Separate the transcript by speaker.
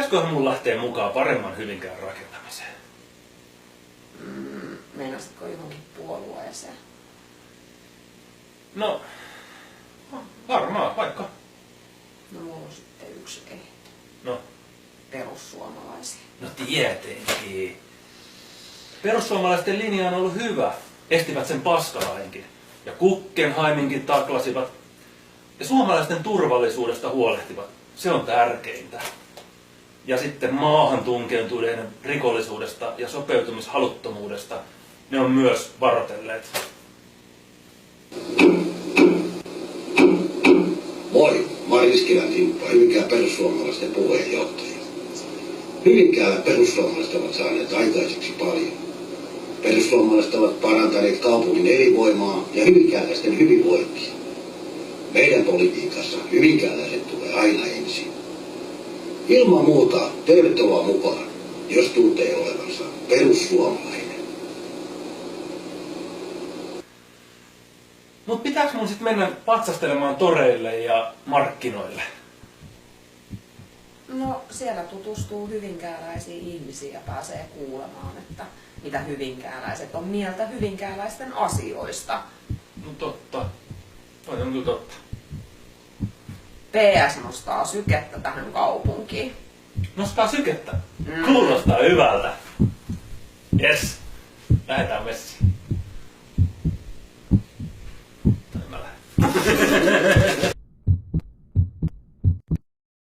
Speaker 1: Pitäisiköhän mun lähteä mukaan paremman Hyvinkään rakentamiseen?
Speaker 2: Meinasitko johonkin puolueeseen?
Speaker 1: No, varmaan, vaikka.
Speaker 2: No mulla on sitten yksi ehto.
Speaker 1: No,
Speaker 2: Perussuomalaisia.
Speaker 1: no tietenkin. Perussuomalaisten linja on ollut hyvä. Estivät sen paskalainkin. Ja Guggenheiminkin taklasivat. Ja suomalaisten turvallisuudesta huolehtivat. Se on tärkeintä. Ja sitten maahan tunkeutuneiden rikollisuudesta ja sopeutumishaluttomuudesta ne on myös varoitelleet.
Speaker 3: Moi, Mariskilän Timppa, Hyvinkään perussuomalaisten puheenjohtaja. Hyvinkäällä perussuomalaiset ovat saaneet aikaiseksi paljon. Perussuomalaiset ovat parantaneet kaupungin elinvoimaa ja hyvinkääläisten hyvinvointia. Meidän politiikassa hyvinkääläiset tulee aina ensin. Ilman muuta tervetuloa mukaan, jos tuntee olevansa perussuomalainen.
Speaker 1: Mut pitääkö mun sit mennä patsastelemaan toreille ja markkinoille?
Speaker 2: No siellä tutustuu hyvinkääläisiin ihmisiin ja pääsee kuulemaan, että mitä hyvinkääläiset on mieltä hyvinkääläisten asioista.
Speaker 1: No totta. Toi on kyllä totta.
Speaker 2: PS nostaa sykettä tähän kaupunkiin.
Speaker 1: Nostaa sykettä. Kuulostaa hyvältä. Jes. Lähetään messiin. Tai mä lähden.